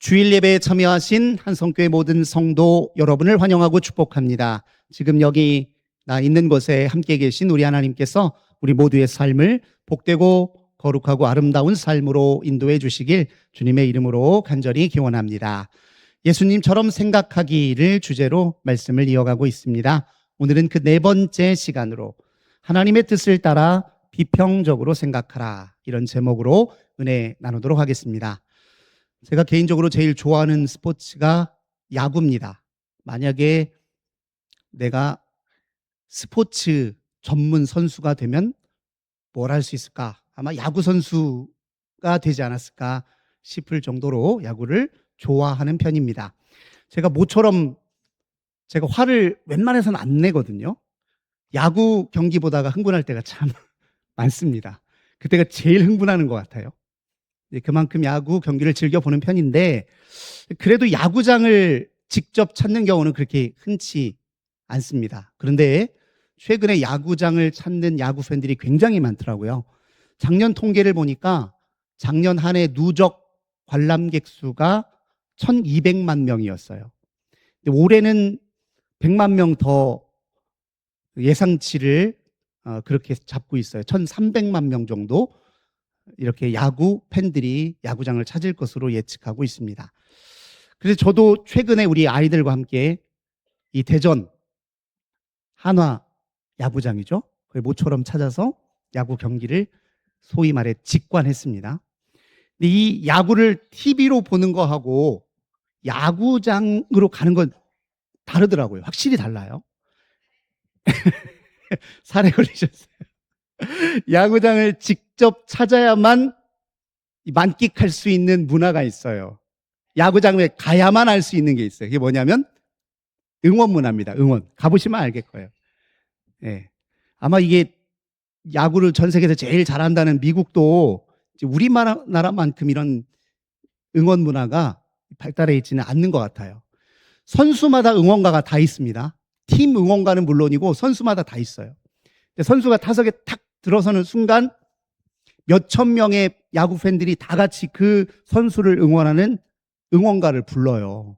주일 예배에 참여하신 한성교회 모든 성도 여러분을 환영하고 축복합니다. 지금 여기 나 있는 곳에 함께 계신 우리 하나님께서 우리 모두의 삶을 복되고 거룩하고 아름다운 삶으로 인도해 주시길 주님의 이름으로 간절히 기원합니다. 예수님처럼 생각하기를 주제로 말씀을 이어가고 있습니다. 오늘은 그 네 번째 시간으로 하나님의 뜻을 따라 비평적으로 생각하라, 이런 제목으로 은혜 나누도록 하겠습니다. 제가 개인적으로 제일 좋아하는 스포츠가 야구입니다. 만약에 내가 스포츠 전문 선수가 되면 뭘 할 수 있을까? 아마 야구 선수가 되지 않았을까 싶을 정도로 야구를 좋아하는 편입니다. 제가 모처럼 제가 화를 웬만해서는 안 내거든요. 야구 경기 보다가 흥분할 때가 참 많습니다. 그때가 제일 흥분하는 것 같아요. 그만큼 야구 경기를 즐겨보는 편인데, 그래도 야구장을 직접 찾는 경우는 그렇게 흔치 않습니다. 그런데 최근에 야구장을 찾는 야구 팬들이 굉장히 많더라고요. 작년 통계를 보니까 작년 한 해 누적 관람객 수가 1200만 명이었어요. 올해는 100만 명 더 예상치를 그렇게 잡고 있어요. 1300만 명 정도 이렇게 야구 팬들이 야구장을 찾을 것으로 예측하고 있습니다. 그래서 저도 최근에 우리 아이들과 함께 이 대전 한화 야구장이죠, 거기 모처럼 찾아서 야구 경기를 소위 말해 직관했습니다. 근데 이 야구를 TV로 보는 거하고 야구장으로 가는 건 다르더라고요. 확실히 달라요. 살에 걸리셨어요. 야구장을 직접 찾아야만 만끽할 수 있는 문화가 있어요. 야구장에 가야만 알 수 있는 게 있어요. 그게 뭐냐면 응원 문화입니다. 응원. 가보시면 알겠고요. 네. 아마 이게 야구를 전 세계에서 제일 잘한다는 미국도 우리나라만큼 이런 응원 문화가 발달해 있지는 않는 것 같아요. 선수마다 응원가가 다 있습니다. 팀 응원가는 물론이고 선수마다 다 있어요. 선수가 타석에 탁 들어서는 순간 몇천 명의 야구 팬들이 다 같이 그 선수를 응원하는 응원가를 불러요.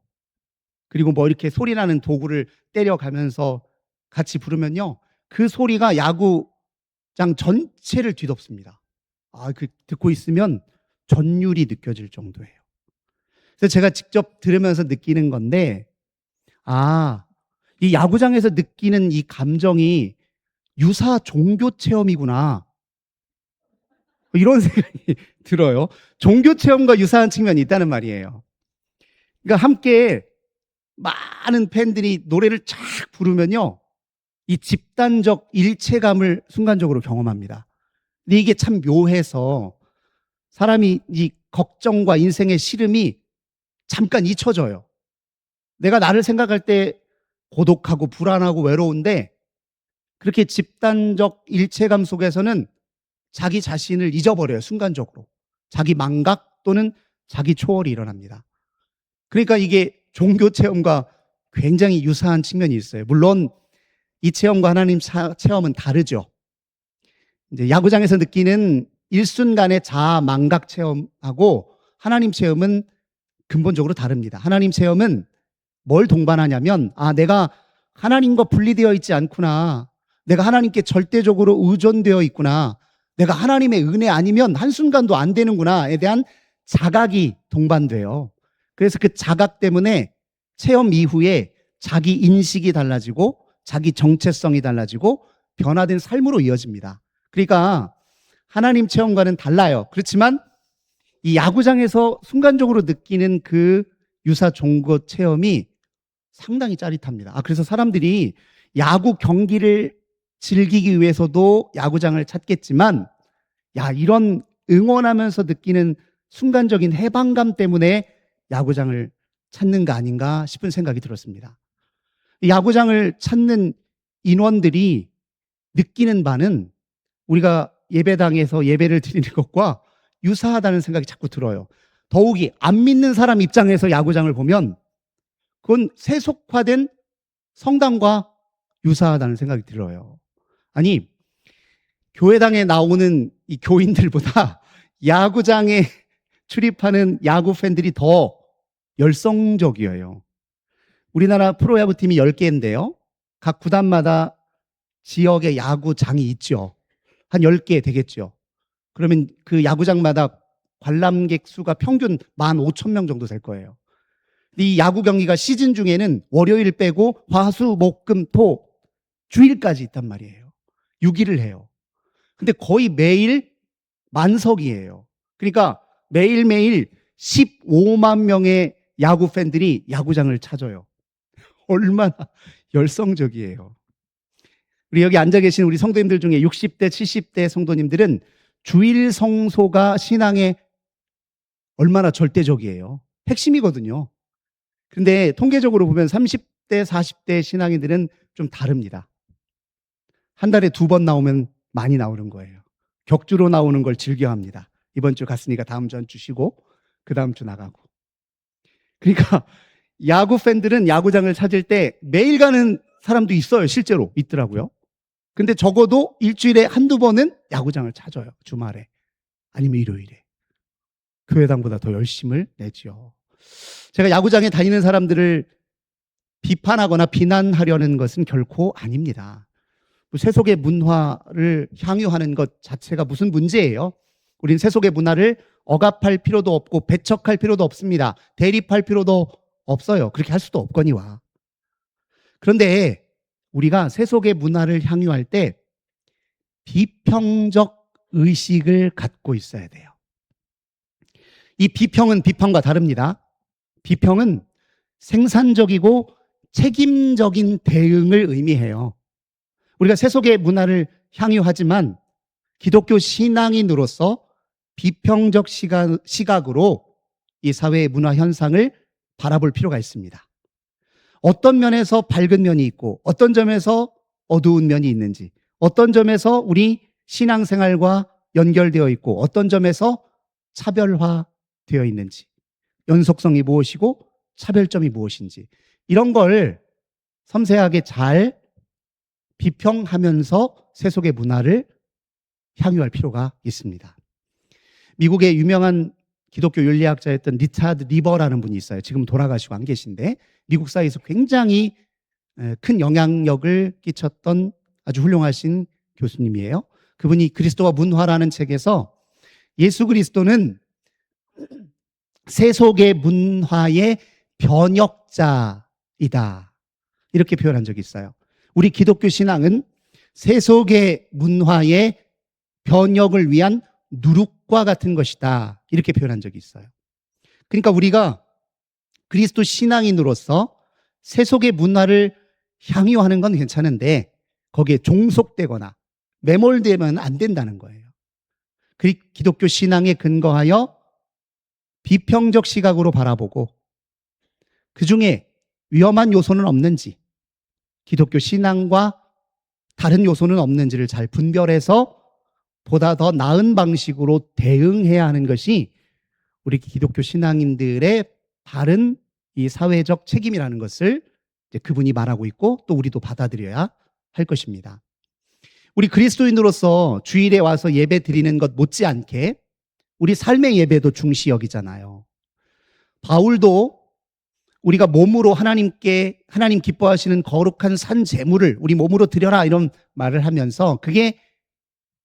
그리고 뭐 이렇게 소리나는 도구를 때려가면서 같이 부르면요, 그 소리가 야구장 전체를 뒤덮습니다. 듣고 있으면 전율이 느껴질 정도예요. 그래서 제가 직접 들으면서 느끼는 건데, 이 야구장에서 느끼는 이 감정이 유사 종교 체험이구나, 이런 생각이 들어요. 종교 체험과 유사한 측면이 있다는 말이에요. 그러니까 함께 많은 팬들이 노래를 쫙 부르면요, 이 집단적 일체감을 순간적으로 경험합니다. 근데 이게 참 묘해서 사람이 이 걱정과 인생의 시름이 잠깐 잊혀져요. 내가 나를 생각할 때 고독하고 불안하고 외로운데, 그렇게 집단적 일체감 속에서는 자기 자신을 잊어버려요. 순간적으로 자기 망각 또는 자기 초월이 일어납니다. 그러니까 이게 종교 체험과 굉장히 유사한 측면이 있어요. 물론 이 체험과 하나님 체험은 다르죠. 이제 야구장에서 느끼는 일순간의 자아 망각 체험하고 하나님 체험은 근본적으로 다릅니다. 하나님 체험은 뭘 동반하냐면, 내가 하나님과 분리되어 있지 않구나, 내가 하나님께 절대적으로 의존되어 있구나, 내가 하나님의 은혜 아니면 한순간도 안 되는구나에 대한 자각이 동반돼요. 그래서 그 자각 때문에 체험 이후에 자기 인식이 달라지고 자기 정체성이 달라지고 변화된 삶으로 이어집니다. 그러니까 하나님 체험과는 달라요. 그렇지만 이 야구장에서 순간적으로 느끼는 그 유사 종교 체험이 상당히 짜릿합니다. 그래서 사람들이 야구 경기를 즐기기 위해서도 야구장을 찾겠지만, 이런 응원하면서 느끼는 순간적인 해방감 때문에 야구장을 찾는 거 아닌가 싶은 생각이 들었습니다. 야구장을 찾는 인원들이 느끼는 바는 우리가 예배당에서 예배를 드리는 것과 유사하다는 생각이 자꾸 들어요. 더욱이 안 믿는 사람 입장에서 야구장을 보면 그건 세속화된 성당과 유사하다는 생각이 들어요. 아니, 교회당에 나오는 이 교인들보다 야구장에 출입하는 야구 팬들이 더 열성적이에요. 우리나라 프로야구팀이 10개인데요. 각 구단마다 지역의 야구장이 있죠. 한 10개 되겠죠. 그러면 그 야구장마다 관람객 수가 평균 15,000명 정도 될 거예요. 이 야구 경기가 시즌 중에는 월요일 빼고 화, 수, 목, 금, 토 주일까지 있단 말이에요. 6일을 해요. 근데 거의 매일 만석이에요. 그러니까 매일매일 15만 명의 야구 팬들이 야구장을 찾아요. 얼마나 열성적이에요. 우리 여기 앉아 계신 우리 성도님들 중에 60대, 70대 성도님들은 주일 성소가 신앙에 얼마나 절대적이에요. 핵심이거든요. 근데 통계적으로 보면 30대, 40대 신앙인들은 좀 다릅니다. 한 달에 2번 나오면 많이 나오는 거예요. 격주로 나오는 걸 즐겨합니다. 이번 주 갔으니까 다음 주 한 주 쉬고 그 다음 주 나가고. 그러니까 야구 팬들은 야구장을 찾을 때 매일 가는 사람도 있어요. 실제로 있더라고요. 근데 적어도 일주일에 한두 번은 야구장을 찾아요. 주말에 아니면 일요일에. 교회당보다 더 열심을 내죠. 제가 야구장에 다니는 사람들을 비판하거나 비난하려는 것은 결코 아닙니다. 세속의 문화를 향유하는 것 자체가 무슨 문제예요? 우린 세속의 문화를 억압할 필요도 없고 배척할 필요도 없습니다. 대립할 필요도 없어요. 그렇게 할 수도 없거니와. 그런데 우리가 세속의 문화를 향유할 때 비평적 의식을 갖고 있어야 돼요. 이 비평은 비판과 다릅니다. 비평은 생산적이고 책임적인 대응을 의미해요. 우리가 세속의 문화를 향유하지만 기독교 신앙인으로서 비평적 시각으로 이 사회의 문화 현상을 바라볼 필요가 있습니다. 어떤 면에서 밝은 면이 있고 어떤 점에서 어두운 면이 있는지, 어떤 점에서 우리 신앙생활과 연결되어 있고 어떤 점에서 차별화되어 있는지, 연속성이 무엇이고 차별점이 무엇인지, 이런 걸 섬세하게 잘 비평하면서 세속의 문화를 향유할 필요가 있습니다. 미국의 유명한 기독교 윤리학자였던 리차드 리버라는 분이 있어요. 지금 돌아가시고 안 계신데 미국 사회에서 굉장히 큰 영향력을 끼쳤던 아주 훌륭하신 교수님이에요. 그분이 그리스도와 문화라는 책에서 예수 그리스도는 세속의 문화의 변혁자이다, 이렇게 표현한 적이 있어요. 우리 기독교 신앙은 세속의 문화의 변혁을 위한 누룩과 같은 것이다, 이렇게 표현한 적이 있어요. 그러니까 우리가 그리스도 신앙인으로서 세속의 문화를 향유하는 건 괜찮은데 거기에 종속되거나 매몰되면 안 된다는 거예요. 기독교 신앙에 근거하여 비평적 시각으로 바라보고 그 중에 위험한 요소는 없는지, 기독교 신앙과 다른 요소는 없는지를 잘 분별해서 보다 더 나은 방식으로 대응해야 하는 것이 우리 기독교 신앙인들의 바른 이 사회적 책임이라는 것을 이제 그분이 말하고 있고 또 우리도 받아들여야 할 것입니다. 우리 그리스도인으로서 주일에 와서 예배 드리는 것 못지않게 우리 삶의 예배도 중시 여기잖아요. 바울도 우리가 몸으로 하나님 기뻐하시는 거룩한 산 제물을 우리 몸으로 드려라, 이런 말을 하면서 그게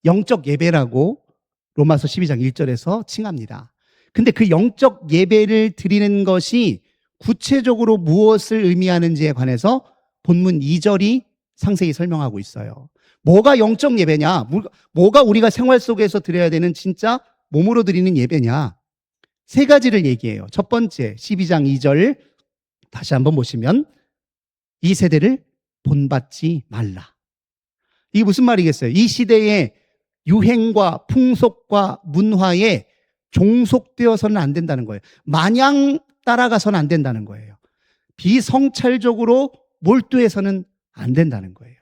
영적 예배라고 로마서 12장 1절에서 칭합니다. 근데 그 영적 예배를 드리는 것이 구체적으로 무엇을 의미하는지에 관해서 본문 2절이 상세히 설명하고 있어요. 뭐가 영적 예배냐? 뭐가 우리가 생활 속에서 드려야 되는 진짜 몸으로 드리는 예배냐? 3가지를 얘기해요. 첫 번째, 12장 2절 다시 한번 보시면 이 세대를 본받지 말라. 이게 무슨 말이겠어요? 이 시대의 유행과 풍속과 문화에 종속되어서는 안 된다는 거예요. 마냥 따라가서는 안 된다는 거예요. 비성찰적으로 몰두해서는 안 된다는 거예요.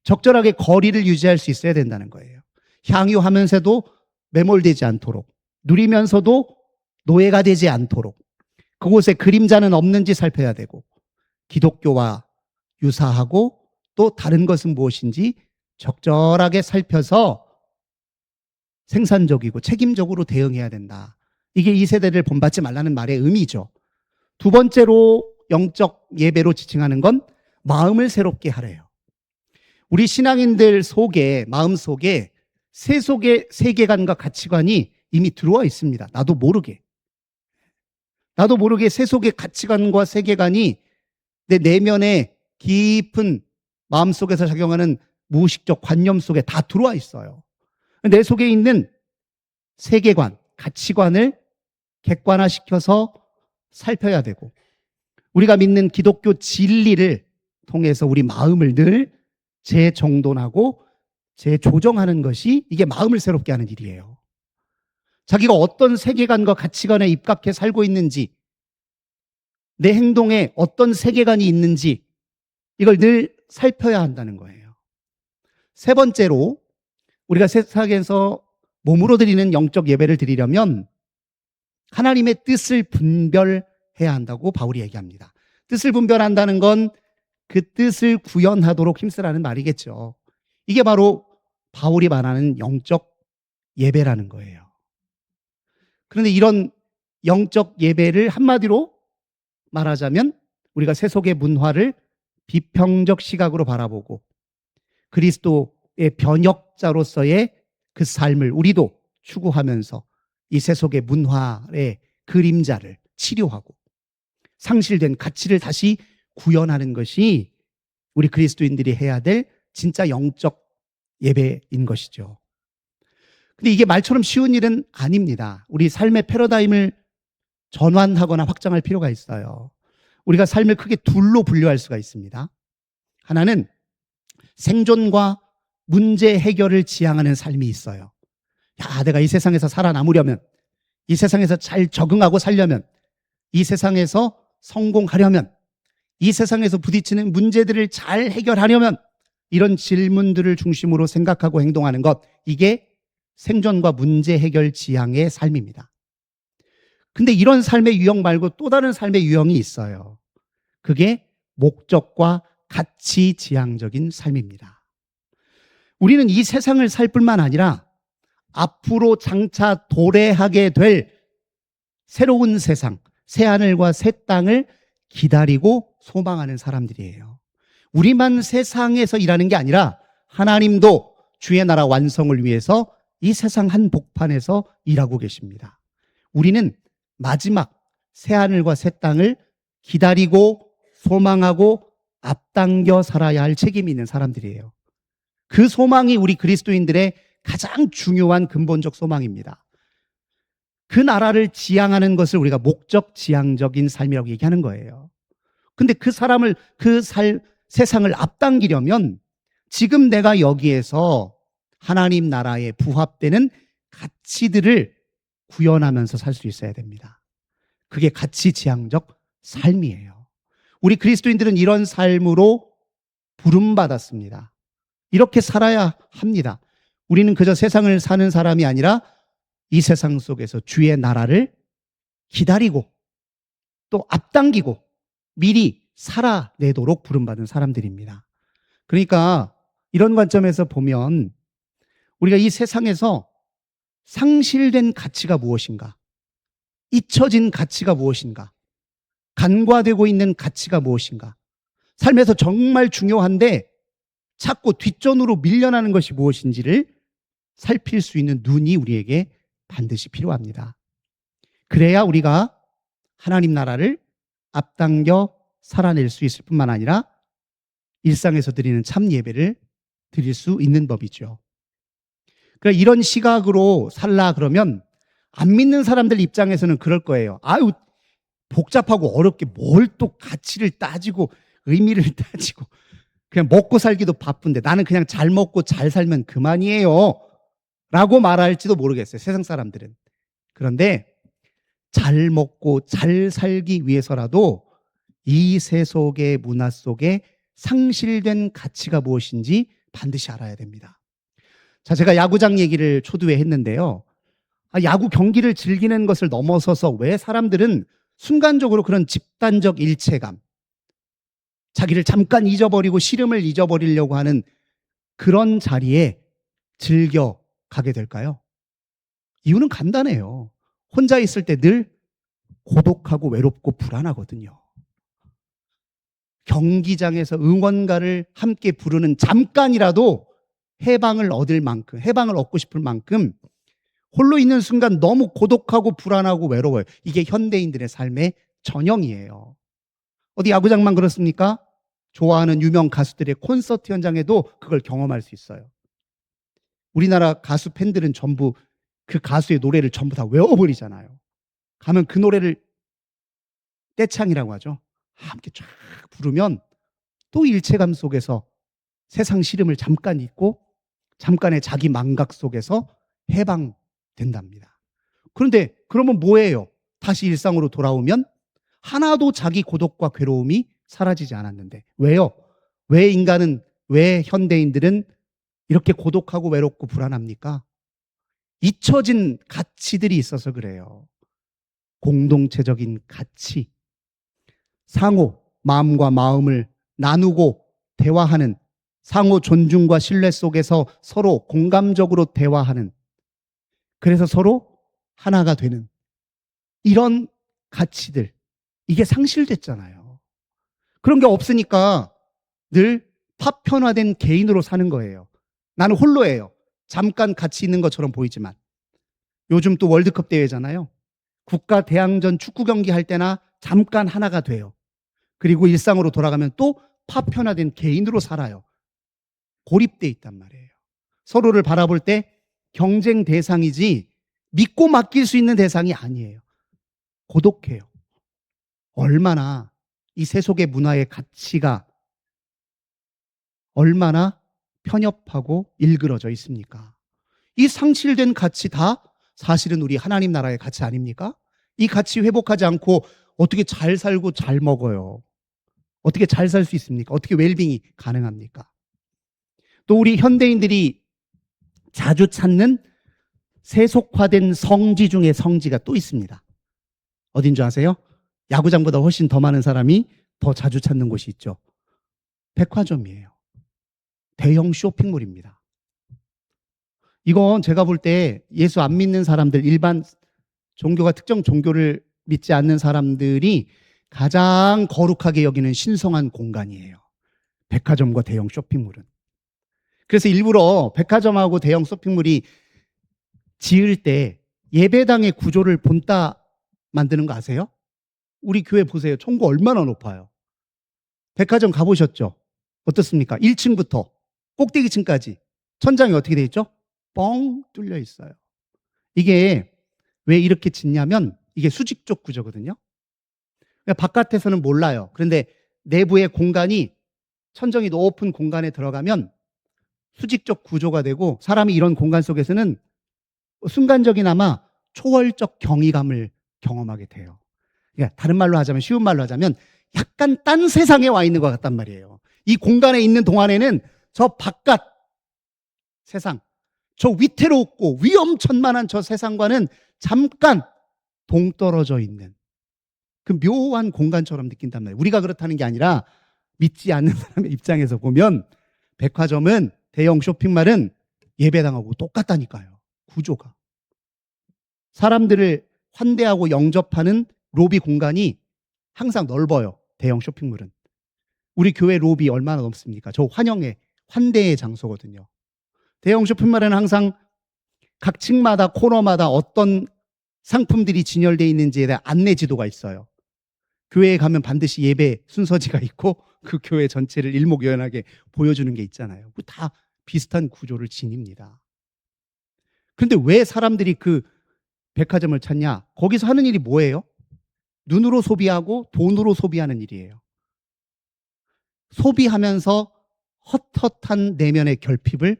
적절하게 거리를 유지할 수 있어야 된다는 거예요. 향유하면서도 매몰되지 않도록, 누리면서도 노예가 되지 않도록, 그곳에 그림자는 없는지 살펴야 되고, 기독교와 유사하고 또 다른 것은 무엇인지 적절하게 살펴서 생산적이고 책임적으로 대응해야 된다. 이게 이 세대를 본받지 말라는 말의 의미죠. 두 번째로 영적 예배로 지칭하는 건 마음을 새롭게 하래요. 우리 신앙인들 속에, 마음 속에 세속의 세계관과 가치관이 이미 들어와 있습니다. 나도 모르게 세속의 가치관과 세계관이 내 내면에 깊은 마음속에서 작용하는 무의식적 관념 속에 다 들어와 있어요. 내 속에 있는 세계관, 가치관을 객관화시켜서 살펴야 되고, 우리가 믿는 기독교 진리를 통해서 우리 마음을 늘 재정돈하고 재조정하는 것이, 이게 마음을 새롭게 하는 일이에요. 자기가 어떤 세계관과 가치관에 입각해 살고 있는지, 내 행동에 어떤 세계관이 있는지, 이걸 늘 살펴야 한다는 거예요. 세 번째로, 우리가 세상에서 몸으로 드리는 영적 예배를 드리려면 하나님의 뜻을 분별해야 한다고 바울이 얘기합니다. 뜻을 분별한다는 건 그 뜻을 구현하도록 힘쓰라는 말이겠죠. 이게 바로 바울이 말하는 영적 예배라는 거예요. 그런데 이런 영적 예배를 한마디로 말하자면 우리가 세속의 문화를 비평적 시각으로 바라보고 그리스도의 변혁자로서의 그 삶을 우리도 추구하면서 이 세속의 문화의 그림자를 치료하고 상실된 가치를 다시 구현하는 것이 우리 그리스도인들이 해야 될 진짜 영적 예배인 것이죠. 근데 이게 말처럼 쉬운 일은 아닙니다. 우리 삶의 패러다임을 전환하거나 확장할 필요가 있어요. 우리가 삶을 크게 둘로 분류할 수가 있습니다. 하나는 생존과 문제 해결을 지향하는 삶이 있어요. 야, 내가 이 세상에서 살아남으려면, 이 세상에서 잘 적응하고 살려면, 이 세상에서 성공하려면, 이 세상에서 부딪히는 문제들을 잘 해결하려면, 이런 질문들을 중심으로 생각하고 행동하는 것, 이게 생존과 문제 해결 지향의 삶입니다. 근데 이런 삶의 유형 말고 또 다른 삶의 유형이 있어요. 그게 목적과 가치 지향적인 삶입니다. 우리는 이 세상을 살 뿐만 아니라 앞으로 장차 도래하게 될 새로운 세상, 새하늘과 새 땅을 기다리고 소망하는 사람들이에요. 우리만 세상에서 일하는 게 아니라 하나님도 주의 나라 완성을 위해서 이 세상 한복판에서 일하고 계십니다. 우리는 마지막 새하늘과 새 땅을 기다리고 소망하고 앞당겨 살아야 할 책임이 있는 사람들이에요. 그 소망이 우리 그리스도인들의 가장 중요한 근본적 소망입니다. 그 나라를 지향하는 것을 우리가 목적 지향적인 삶이라고 얘기하는 거예요. 근데 그 사람을, 세상을 앞당기려면 지금 내가 여기에서 하나님 나라에 부합되는 가치들을 구현하면서 살 수 있어야 됩니다. 그게 가치 지향적 삶이에요. 우리 그리스도인들은 이런 삶으로 부름받았습니다. 이렇게 살아야 합니다. 우리는 그저 세상을 사는 사람이 아니라 이 세상 속에서 주의 나라를 기다리고 또 앞당기고 미리 살아내도록 부름받은 사람들입니다. 그러니까 이런 관점에서 보면 우리가 이 세상에서 상실된 가치가 무엇인가? 잊혀진 가치가 무엇인가? 간과되고 있는 가치가 무엇인가? 삶에서 정말 중요한데 자꾸 뒷전으로 밀려나는 것이 무엇인지를 살필 수 있는 눈이 우리에게 반드시 필요합니다. 그래야 우리가 하나님 나라를 앞당겨 살아낼 수 있을 뿐만 아니라 일상에서 드리는 참 예배를 드릴 수 있는 법이죠. 그러니까 이런 시각으로 살라 그러면 안 믿는 사람들 입장에서는 그럴 거예요. 아유, 복잡하고 어렵게 뭘 또 가치를 따지고 의미를 따지고 그냥 먹고 살기도 바쁜데 나는 그냥 잘 먹고 잘 살면 그만이에요 라고 말할지도 모르겠어요, 세상 사람들은. 그런데 잘 먹고 잘 살기 위해서라도 이 세속의 문화 속에 상실된 가치가 무엇인지 반드시 알아야 됩니다. 자, 제가 야구장 얘기를 초두에 했는데요. 야구 경기를 즐기는 것을 넘어서서 왜 사람들은 순간적으로 그런 집단적 일체감, 자기를 잠깐 잊어버리고 시름을 잊어버리려고 하는 그런 자리에 즐겨 가게 될까요? 이유는 간단해요. 혼자 있을 때 늘 고독하고 외롭고 불안하거든요. 경기장에서 응원가를 함께 부르는 잠깐이라도 해방을 얻을 만큼, 해방을 얻고 싶을 만큼 홀로 있는 순간 너무 고독하고 불안하고 외로워요. 이게 현대인들의 삶의 전형이에요. 어디 야구장만 그렇습니까? 좋아하는 유명 가수들의 콘서트 현장에도 그걸 경험할 수 있어요. 우리나라 가수 팬들은 전부 그 가수의 노래를 전부 다 외워버리잖아요. 가면 그 노래를 떼창이라고 하죠. 함께 쫙 부르면 또 일체감 속에서 세상 시름을 잠깐 잊고 잠깐의 자기 망각 속에서 해방된답니다. 그런데 그러면 뭐예요? 다시 일상으로 돌아오면 하나도 자기 고독과 괴로움이 사라지지 않았는데 왜요? 왜 현대인들은 이렇게 고독하고 외롭고 불안합니까? 잊혀진 가치들이 있어서 그래요. 공동체적인 가치, 상호 마음과 마음을 나누고 대화하는, 상호 존중과 신뢰 속에서 서로 공감적으로 대화하는, 그래서 서로 하나가 되는 이런 가치들, 이게 상실됐잖아요. 그런 게 없으니까 늘 파편화된 개인으로 사는 거예요. 나는 홀로예요. 잠깐 같이 있는 것처럼 보이지만. 요즘 또 월드컵 대회잖아요. 국가 대항전 축구 경기 할 때나 잠깐 하나가 돼요. 그리고 일상으로 돌아가면 또 파편화된 개인으로 살아요. 고립돼 있단 말이에요. 서로를 바라볼 때 경쟁 대상이지 믿고 맡길 수 있는 대상이 아니에요. 고독해요. 얼마나 이 세속의 문화의 가치가 얼마나 편협하고 일그러져 있습니까? 이 상실된 가치 다 사실은 우리 하나님 나라의 가치 아닙니까? 이 가치 회복하지 않고 어떻게 잘 살고 잘 먹어요? 어떻게 잘 살 수 있습니까? 어떻게 웰빙이 가능합니까? 또 우리 현대인들이 자주 찾는 세속화된 성지 중에 성지가 또 있습니다. 어딘 줄 아세요? 야구장보다 훨씬 더 많은 사람이 더 자주 찾는 곳이 있죠. 백화점이에요. 대형 쇼핑몰입니다. 이건 제가 볼 때 예수 안 믿는 사람들, 일반 종교가 특정 종교를 믿지 않는 사람들이 가장 거룩하게 여기는 신성한 공간이에요. 백화점과 대형 쇼핑몰은. 그래서 일부러 백화점하고 대형 쇼핑몰이 지을 때 예배당의 구조를 본따 만드는 거 아세요? 우리 교회 보세요. 총구 얼마나 높아요. 백화점 가보셨죠? 어떻습니까? 1층부터 꼭대기층까지 천장이 어떻게 돼 있죠? 뻥 뚫려 있어요. 이게 왜 이렇게 짓냐면 이게 수직적 구조거든요. 바깥에서는 몰라요. 그런데 내부의 공간이 천정이 높은 공간에 들어가면 수직적 구조가 되고 사람이 이런 공간 속에서는 순간적이나마 초월적 경이감을 경험하게 돼요. 그러니까 다른 말로 하자면, 쉬운 말로 하자면 약간 딴 세상에 와 있는 것 같단 말이에요. 이 공간에 있는 동안에는 저 바깥 세상, 저 위태롭고 위험천만한 저 세상과는 잠깐 동떨어져 있는 그 묘한 공간처럼 느낀단 말이에요. 우리가 그렇다는 게 아니라 믿지 않는 사람의 입장에서 보면 백화점은, 대형 쇼핑몰은 예배당하고 똑같다니까요. 구조가. 사람들을 환대하고 영접하는 로비 공간이 항상 넓어요. 대형 쇼핑몰은. 우리 교회 로비 얼마나 넓습니까? 저 환영의, 환대의 장소거든요. 대형 쇼핑몰에는 항상 각 층마다 코너마다 어떤 상품들이 진열되어 있는지에 대한 안내 지도가 있어요. 교회에 가면 반드시 예배 순서지가 있고 그 교회 전체를 일목요연하게 보여주는 게 있잖아요. 다 비슷한 구조를 지닙니다. 그런데 왜 사람들이 그 백화점을 찾냐? 거기서 하는 일이 뭐예요? 눈으로 소비하고 돈으로 소비하는 일이에요. 소비하면서 헛헛한 내면의 결핍을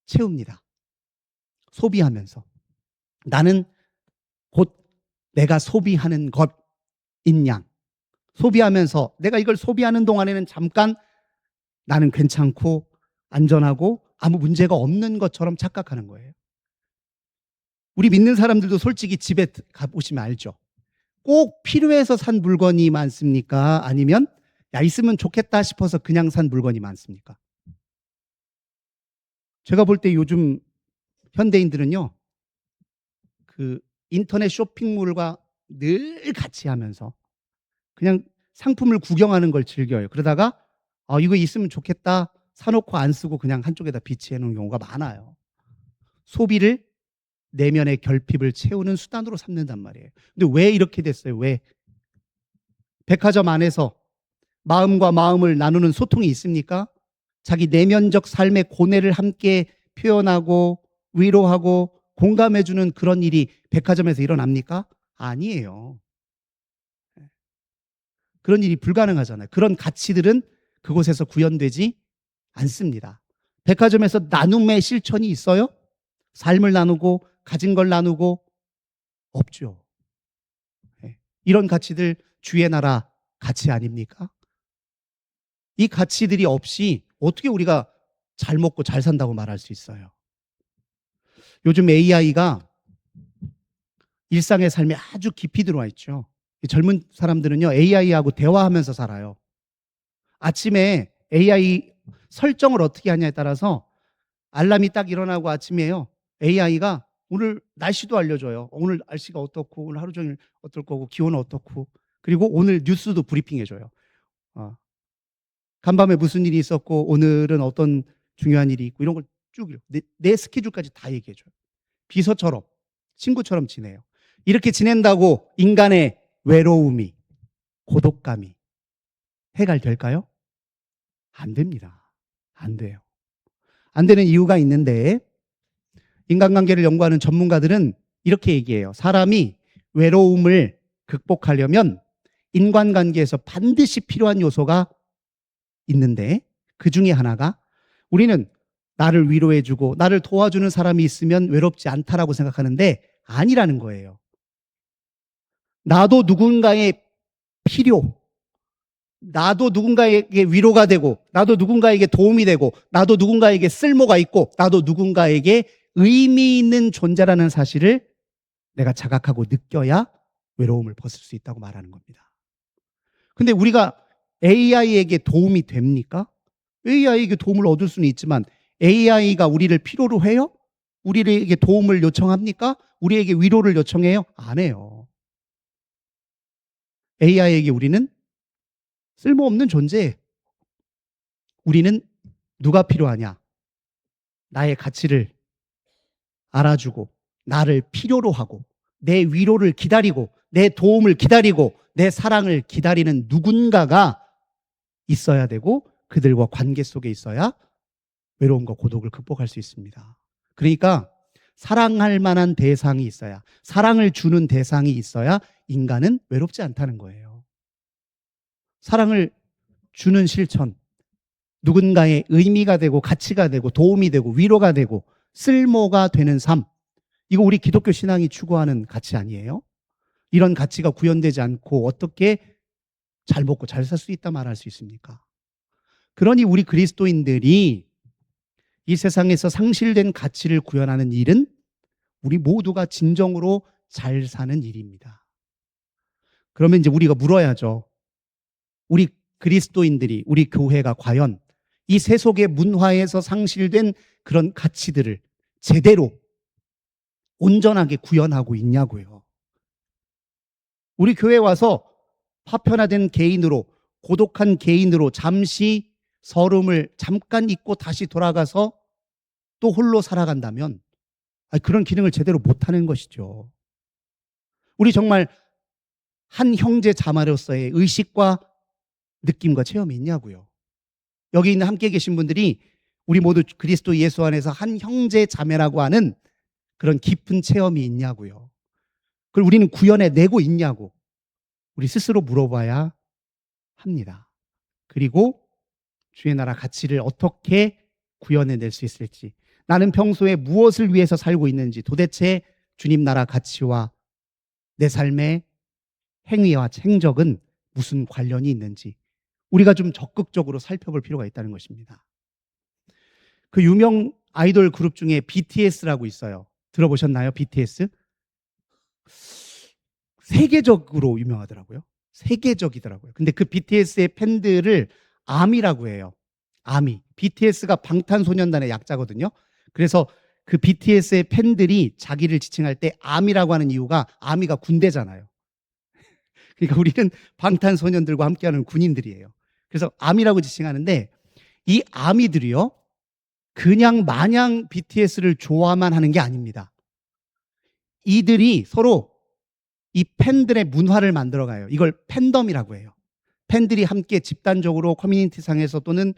채웁니다. 소비하면서. 나는 곧 내가 소비하는 것인 양. 소비하면서 내가 이걸 소비하는 동안에는 잠깐 나는 괜찮고 안전하고 아무 문제가 없는 것처럼 착각하는 거예요. 우리 믿는 사람들도 솔직히 집에 가보시면 알죠. 꼭 필요해서 산 물건이 많습니까? 아니면 야, 있으면 좋겠다 싶어서 그냥 산 물건이 많습니까? 제가 볼 때 요즘 현대인들은요, 그 인터넷 쇼핑몰과 늘 같이 하면서 그냥 상품을 구경하는 걸 즐겨요. 그러다가 이거 있으면 좋겠다 사놓고 안 쓰고 그냥 한쪽에다 비치해 놓은 경우가 많아요. 소비를 내면의 결핍을 채우는 수단으로 삼는단 말이에요. 근데 왜 이렇게 됐어요? 왜? 백화점 안에서 마음과 마음을 나누는 소통이 있습니까? 자기 내면적 삶의 고뇌를 함께 표현하고 위로하고 공감해주는 그런 일이 백화점에서 일어납니까? 아니에요. 그런 일이 불가능하잖아요. 그런 가치들은 그곳에서 구현되지 않습니다. 백화점에서 나눔의 실천이 있어요? 삶을 나누고 가진 걸 나누고 없죠. 이런 가치들 주의 나라 가치 아닙니까? 이 가치들이 없이 어떻게 우리가 잘 먹고 잘 산다고 말할 수 있어요? 요즘 AI가 일상의 삶에 아주 깊이 들어와 있죠. 젊은 사람들은요, AI하고 대화하면서 살아요. 아침에 AI 설정을 어떻게 하냐에 따라서 알람이 딱 일어나고 아침에요, AI가 오늘 날씨도 알려줘요. 오늘 날씨가 어떻고, 오늘 하루 종일 어떨 거고, 기온은 어떻고, 그리고 오늘 뉴스도 브리핑해줘요. 어, 간밤에 무슨 일이 있었고, 오늘은 어떤 중요한 일이 있고, 이런 걸 쭉 내 스케줄까지 다 얘기해줘요. 비서처럼, 친구처럼 지내요. 이렇게 지낸다고 인간의 외로움이, 고독감이 해결될까요? 안 됩니다. 안 돼요. 안 되는 이유가 있는데, 인간관계를 연구하는 전문가들은 이렇게 얘기해요. 사람이 외로움을 극복하려면 인간관계에서 반드시 필요한 요소가 있는데, 그 중에 하나가 우리는 나를 위로해주고 나를 도와주는 사람이 있으면 외롭지 않다라고 생각하는데 아니라는 거예요. 나도 누군가의 필요, 나도 누군가에게 위로가 되고, 나도 누군가에게 도움이 되고, 나도 누군가에게 쓸모가 있고, 나도 누군가에게 의미 있는 존재라는 사실을 내가 자각하고 느껴야 외로움을 벗을 수 있다고 말하는 겁니다. 근데 우리가 AI에게 도움이 됩니까? AI에게 도움을 얻을 수는 있지만 AI가 우리를 필요로 해요? 우리에게 도움을 요청합니까? 우리에게 위로를 요청해요? 안 해요. AI에게 우리는 쓸모없는 존재예요. 우리는 누가 필요하냐? 나의 가치를 알아주고 나를 필요로 하고 내 위로를 기다리고 내 도움을 기다리고 내 사랑을 기다리는 누군가가 있어야 되고 그들과 관계 속에 있어야 외로움과 고독을 극복할 수 있습니다. 그러니까 사랑할 만한 대상이 있어야, 사랑을 주는 대상이 있어야 인간은 외롭지 않다는 거예요. 사랑을 주는 실천, 누군가의 의미가 되고 가치가 되고 도움이 되고 위로가 되고 쓸모가 되는 삶, 이거 우리 기독교 신앙이 추구하는 가치 아니에요? 이런 가치가 구현되지 않고 어떻게 잘 먹고 잘 살 수 있다 말할 수 있습니까? 그러니 우리 그리스도인들이 이 세상에서 상실된 가치를 구현하는 일은 우리 모두가 진정으로 잘 사는 일입니다. 그러면 이제 우리가 물어야죠. 우리 그리스도인들이, 우리 교회가 과연 이 세속의 문화에서 상실된 그런 가치들을 제대로 온전하게 구현하고 있냐고요. 우리 교회에 와서 파편화된 개인으로, 고독한 개인으로 잠시 서름을 잠깐 잊고 다시 돌아가서 또 홀로 살아간다면 그런 기능을 제대로 못하는 것이죠. 우리 정말 한 형제 자매로서의 의식과 느낌과 체험이 있냐고요. 여기 있는 함께 계신 분들이 우리 모두 그리스도 예수 안에서 한 형제 자매라고 하는 그런 깊은 체험이 있냐고요. 그걸 우리는 구현해내고 있냐고 우리 스스로 물어봐야 합니다. 그리고 주의 나라 가치를 어떻게 구현해낼 수 있을지, 나는 평소에 무엇을 위해서 살고 있는지, 도대체 주님 나라 가치와 내 삶의 행위와 행적은 무슨 관련이 있는지 우리가 좀 적극적으로 살펴볼 필요가 있다는 것입니다. 그 유명 아이돌 그룹 중에 BTS라고 있어요. 들어보셨나요? BTS? 세계적으로 유명하더라고요. 세계적이더라고요. 근데 그 BTS의 팬들을 아미라고 해요. 아미. BTS가 방탄소년단의 약자거든요. 그래서 그 BTS의 팬들이 자기를 지칭할 때 아미라고 하는 이유가, 아미가 군대잖아요. 그러니까 우리는 방탄소년들과 함께하는 군인들이에요. 그래서 아미라고 지칭하는데, 이 아미들이요, 그냥 마냥 BTS를 좋아만 하는 게 아닙니다. 이들이 서로 이 팬들의 문화를 만들어가요. 이걸 팬덤이라고 해요. 팬들이 함께 집단적으로 커뮤니티상에서 또는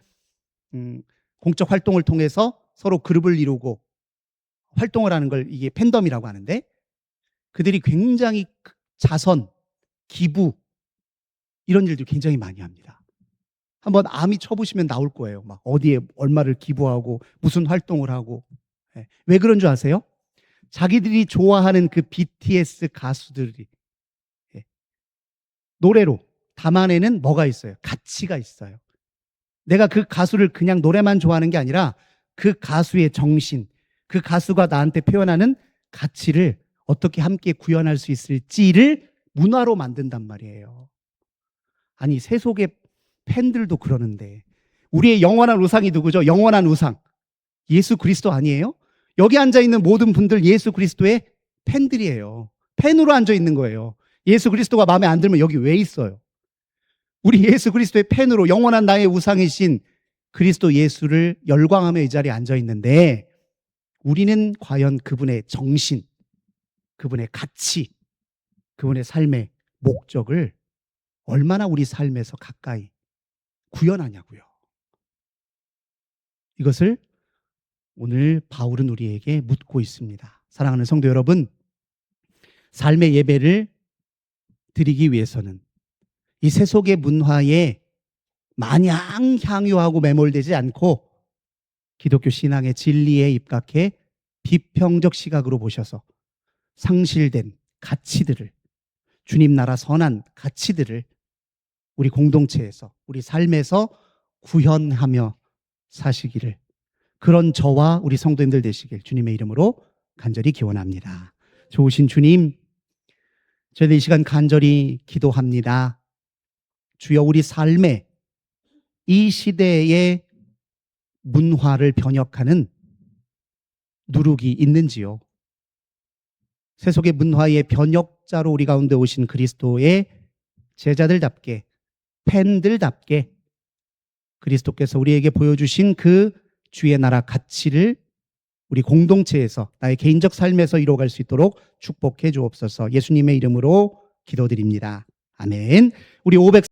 공적 활동을 통해서 서로 그룹을 이루고 활동을 하는 걸 이게 팬덤이라고 하는데, 그들이 굉장히 자선, 기부 이런 일들 굉장히 많이 합니다. 한번 아미 쳐보시면 나올 거예요. 막 어디에 얼마를 기부하고 무슨 활동을 하고. 왜 그런 줄 아세요? 자기들이 좋아하는 그 BTS 가수들이 노래로 담아내는 뭐가 있어요? 가치가 있어요. 내가 그 가수를 그냥 노래만 좋아하는 게 아니라 그 가수의 정신, 그 가수가 나한테 표현하는 가치를 어떻게 함께 구현할 수 있을지를 문화로 만든단 말이에요. 아니, 세속의 팬들도 그러는데, 우리의 영원한 우상이 누구죠? 영원한 우상, 예수 그리스도 아니에요? 여기 앉아있는 모든 분들 예수 그리스도의 팬들이에요. 팬으로 앉아있는 거예요. 예수 그리스도가 마음에 안 들면 여기 왜 있어요? 우리 예수 그리스도의 팬으로 영원한 나의 우상이신 그리스도 예수를 열광하며 이 자리에 앉아있는데, 우리는 과연 그분의 정신, 그분의 가치, 그분의 삶의 목적을 얼마나 우리 삶에서 가까이 구현하냐고요. 이것을 오늘 바울은 우리에게 묻고 있습니다. 사랑하는 성도 여러분, 삶의 예배를 드리기 위해서는 이 세속의 문화에 마냥 향유하고 매몰되지 않고 기독교 신앙의 진리에 입각해 비평적 시각으로 보셔서 상실된 가치들을, 주님 나라 선한 가치들을 우리 공동체에서, 우리 삶에서 구현하며 사시기를, 그런 저와 우리 성도님들 되시길 주님의 이름으로 간절히 기원합니다. 좋으신 주님, 저희들 이 시간 간절히 기도합니다. 주여, 우리 삶에 이 시대의 문화를 변혁하는 누룩이 있는지요? 세속의 문화의 변혁자로 우리 가운데 오신 그리스도의 제자들답게, 팬들답게 그리스도께서 우리에게 보여주신 그 주의 나라 가치를 우리 공동체에서, 나의 개인적 삶에서 이루어갈 수 있도록 축복해 주옵소서. 예수님의 이름으로 기도드립니다. 아멘. 우리